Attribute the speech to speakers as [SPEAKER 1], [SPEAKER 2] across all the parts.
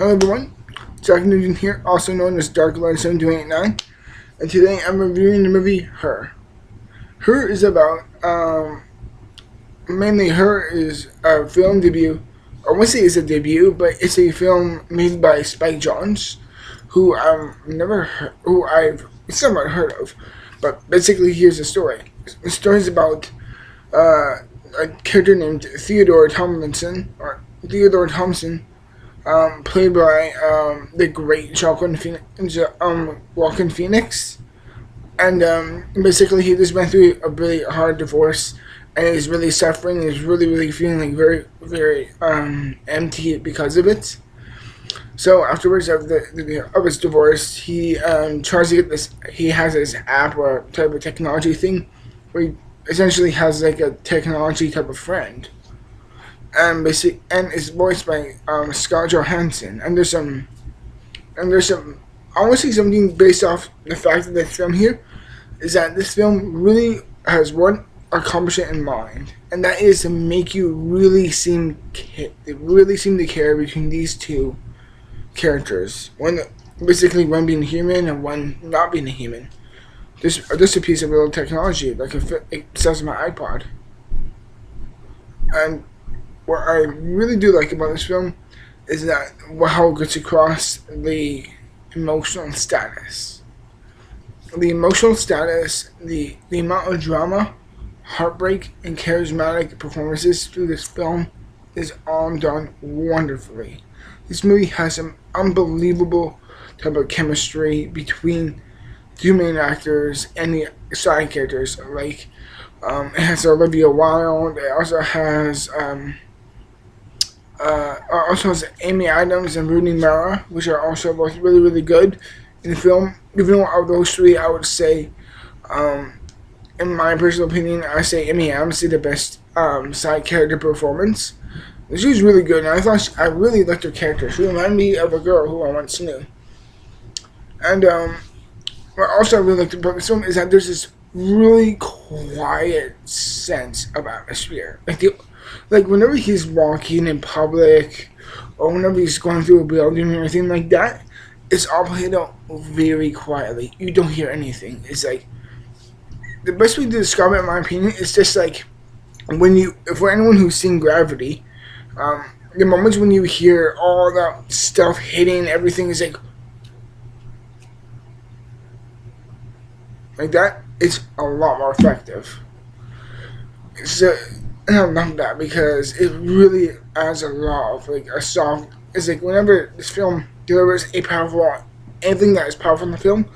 [SPEAKER 1] Hello everyone, Jack Nugent here, also known as Dark7289, and today I'm reviewing the movie Her. Her is about, mainly Her is a film debut. I won't say it's a debut, but it's a film made by Spike Jonze, who I've somewhat heard of. But basically, here's the story. The story is about a character named Theodore Tomlinson, played by the great Joaquin Phoenix. And basically, he just went through a really hard divorce, and he's really suffering. He's really feeling like very empty because of it. So afterwards of his divorce, he tries to get this. He has this app or type of technology thing, where he essentially has like a technology type of friend, and it's voiced by Scott Johansson. And there's some I want to say something based off the fact that this film here is that this film really has one accomplishment in mind, and that is to make you really seem to care between these two characters. One being human and one not being a human. Just a piece of little technology like it says on my iPod. And what I really do like about this film is that how it gets across the emotional status. The emotional status, the amount of drama, heartbreak, and charismatic performances through this film is all done wonderfully. This movie has some unbelievable type of chemistry between two main actors and the side characters. Like, it has Olivia Wilde. It also has Amy Adams and Rooney Mara, which are also both really good in the film. Even though of those three, I would say, in my personal opinion, I say Amy Adams did the best side character performance. She was really good, and I really liked her character. She reminded me of a girl who I once knew. And what also I really liked about this film is that there's this really quiet sense of atmosphere. Like whenever he's walking in public, or whenever he's going through a building or anything like that, it's all played out very quietly. You don't hear anything. It's like, the best way to describe it, in my opinion, is just like for anyone who's seen Gravity, the moments when you hear all that stuff hitting, everything is like that. It's a lot more effective. So, and I love that because it really adds a lot of it's like whenever this film delivers anything that is powerful in the film,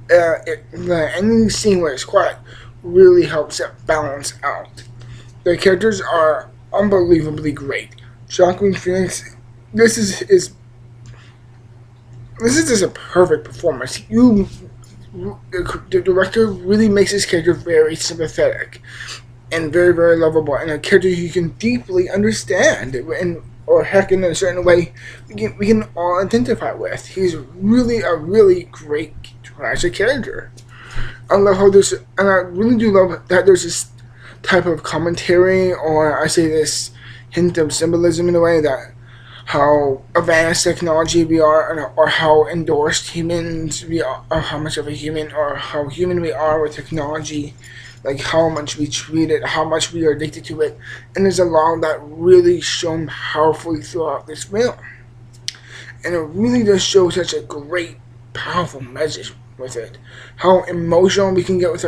[SPEAKER 1] any scene where it's quiet really helps it balance out. The characters are unbelievably great. Joaquin Phoenix, this is just a perfect performance. The director really makes his character very sympathetic and very lovable, and a character you can deeply understand, or heck, in a certain way we can all identify with. He's really a really great tragic character. I love how and I really do love that there's this type of commentary, or I say this hint of symbolism in a way, that how advanced technology we are, or how endorsed humans we are, or how much of a human, or how human we are with technology, like how much we treat it, how much we are addicted to it. And there's a lot of that really shown powerfully throughout this film, and it really does show such a great, powerful message with it. How emotional we can get with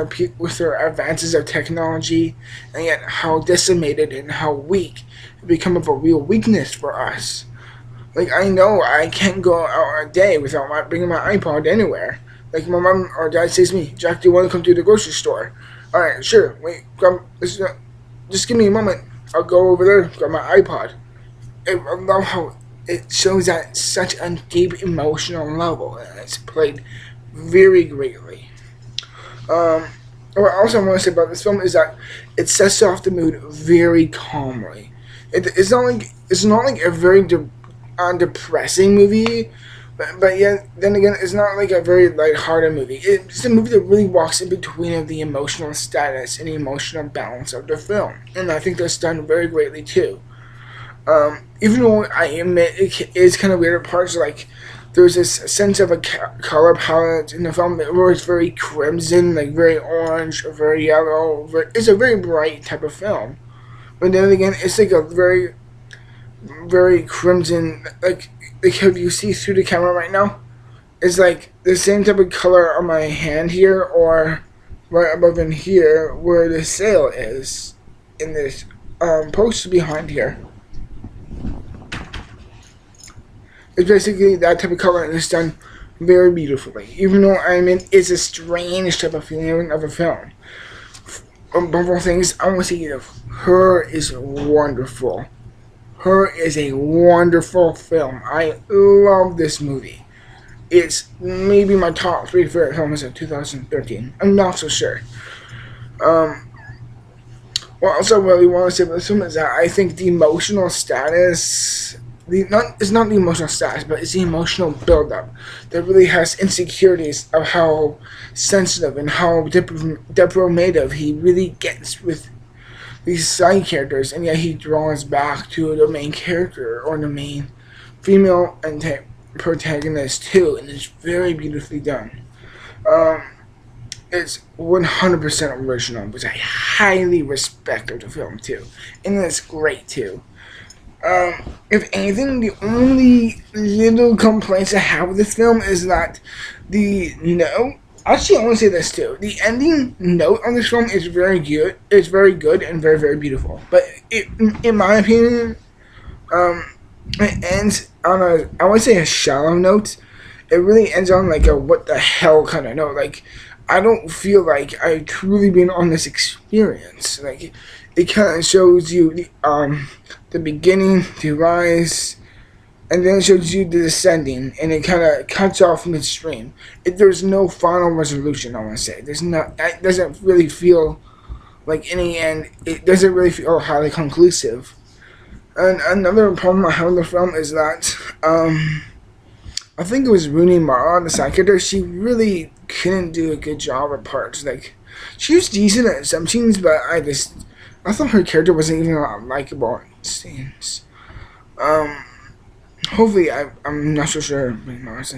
[SPEAKER 1] our advances of technology, and yet how decimated and how weak it become of a real weakness for us. Like, I know I can't go out a day without bringing my iPod anywhere. Like, my mom or dad says to me, "Jack, do you want to come to the grocery store?" Alright, sure. Wait, just give me a moment. I'll go over there, grab my iPod. I love how it shows at such a deep emotional level, and it's played very greatly. What I also want to say about this film is that it sets off the mood very calmly. It's not like a very depressing movie, but yet then again, it's not like a very lighthearted movie. It's a movie that really walks in between of the emotional status and the emotional balance of the film, and I think that's done very greatly too. Even though I admit it is kind of weird at parts, like there's this sense of a color palette in the film where it's very crimson, like very orange or very yellow. It's a very bright type of film. But then again, it's like a very, very crimson. Like if you see through the camera right now, it's like the same type of color on my hand here, or right above in here where the sail is in this poster behind here. It's basically that type of color, and it's done very beautifully. Even though I mean it's a strange type of feeling of a film. Above all things, I want to say that Her is wonderful. Her is a wonderful film. I love this movie. It's maybe my top 3 favorite films of 2013. I'm not so sure. What else I really want to say about this film is that I think the emotional status, it's not the emotional status, but it's the emotional buildup that really has insecurities of how sensitive and how deprivative he really gets with these side characters, and yet he draws back to the main character or the main female protagonist too, and it's very beautifully done. It's 100% original, which I highly respect of the film too, and it's great too. If anything, the only little complaints I have with this film is that actually, I want to say this too. The ending note on this film is very good. It's very good and very, very beautiful. But in my opinion, it ends on I want to say a shallow note. It really ends on like a what the hell kind of note. Like, I don't feel like I've truly been on this experience. Like, it kind of shows you the beginning, the rise, and then it shows you the descending, and it kind of cuts off midstream. There's no final resolution, I want to say. It doesn't really feel like in the end, it doesn't really feel highly conclusive. And another problem I have with the film is that, I think it was Rooney Mara, the side character. She really couldn't do a good job at parts. Like, she was decent at some scenes, but I thought her character wasn't even likable in scenes. Hopefully, I'm not so sure,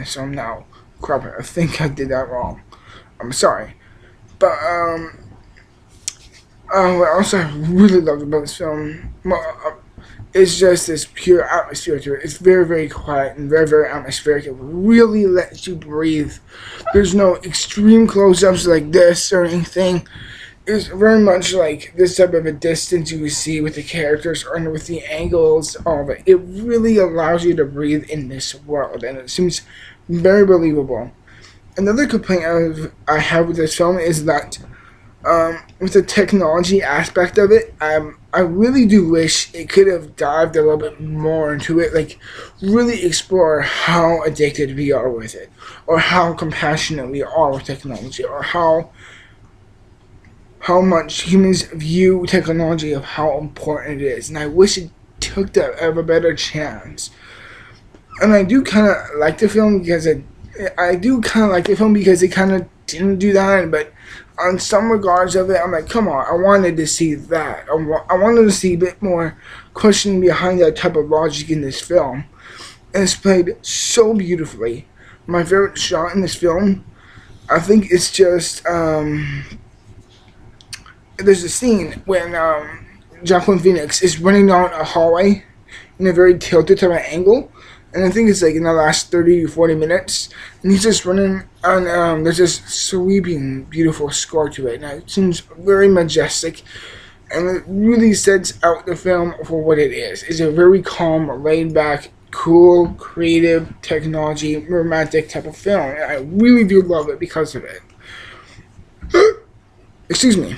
[SPEAKER 1] so I'm now cropping. I think I did that wrong. I'm sorry. But, what else I really loved about this film, it's just this pure atmosphere to it. It's very, very quiet and very, very atmospheric. It really lets you breathe. There's no extreme close-ups like this or anything. It's very much like this type of a distance you see with the characters and with the angles, all of it. It really allows you to breathe in this world, and it seems very believable. Another complaint I have with this film is that with the technology aspect of it, I really do wish it could have dived a little bit more into it, like really explore how addicted we are with it, or how compassionate we are with technology, or how much humans view technology of how important it is. And I wish it took that of a better chance. And I do kind of like the film because it kind of didn't do that, but on some regards of it, I'm like, come on, I wanted to see that. I wanted to see a bit more questioning behind that type of logic in this film. And it's played so beautifully. My favorite shot in this film, I think it's just, there's a scene when Joaquin Phoenix is running down a hallway in a very tilted type of angle. And I think it's like in the last 30 to 40 minutes. And he's just running, and there's this sweeping, beautiful score to it. And it seems very majestic. And it really sets out the film for what it is. It's a very calm, laid-back, cool, creative, technology, romantic type of film. And I really do love it because of it. Excuse me.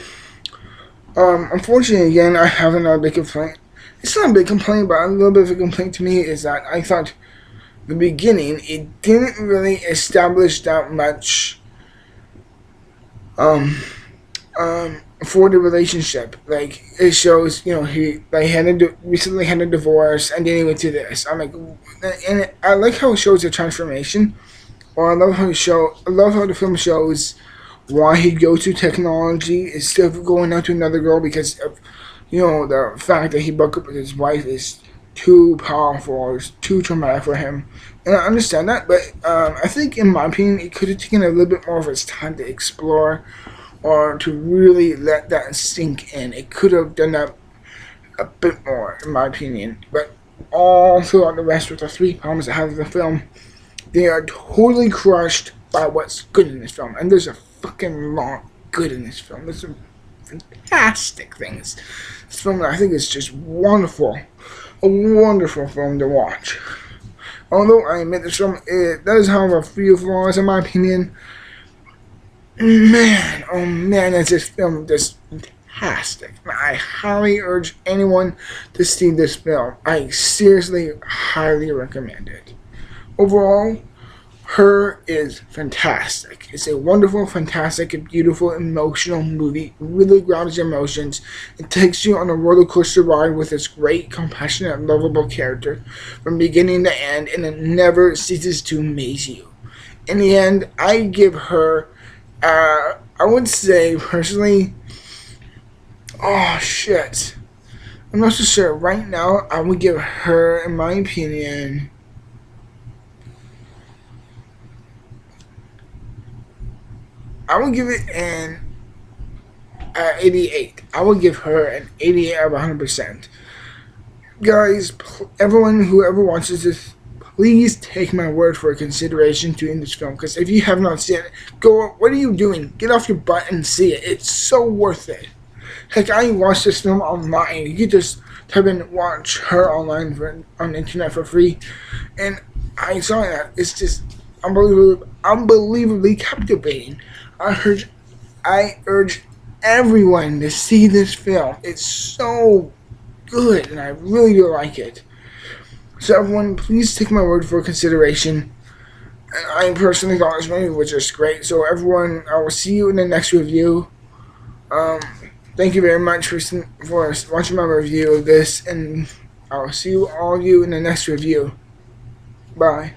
[SPEAKER 1] Unfortunately, again, I have another big complaint. It's not a big complaint, but a little bit of a complaint to me is that I thought the beginning, it didn't really establish that much for the relationship. Like, it shows, he recently had a divorce, and then he went to this. I'm like, and I like how it shows the transformation, or I love how the film shows why he'd go to technology instead of going out to another girl because of, the fact that he broke up with his wife is too powerful or it's too traumatic for him. And I understand that, but I think, in my opinion, it could have taken a little bit more of its time to explore or to really let that sink in. It could have done that a bit more, in my opinion. But all throughout the rest of the three problems I have with the film, they are totally crushed by what's good in this film. And there's a fucking lot good in this film. There's some fantastic things. This film, I think, is just wonderful. A wonderful film to watch. Although I admit this film, it does have a few flaws, in my opinion. Man, oh man, is this film just fantastic. I highly urge anyone to see this film. I seriously highly recommend it. Overall, Her is fantastic. It's a wonderful, fantastic, and beautiful, emotional movie. It really grabs your emotions. It takes you on a roller coaster ride with its great, compassionate, lovable character from beginning to end, and it never ceases to amaze you. In the end, I give Her, I would say personally, oh shit, I'm not so sure. Right now, I would give Her, in my opinion, I would give it an 88. I would give Her an 88 out of 100%. Guys, everyone who ever watches this, please take my word for consideration to in this film. Because if you have not seen it, go. What are you doing? Get off your butt and see it. It's so worth it. Heck, I watched this film online. You could just type in "watch Her" online on the internet for free, and I saw that. It's just unbelievably captivating. I urge everyone to see this film. It's so good, and I really do like it. So everyone, please take my word for consideration. And I personally thought this movie was just great. So everyone, I will see you in the next review. Thank you very much for watching my review of this, and I will see you all in the next review. Bye.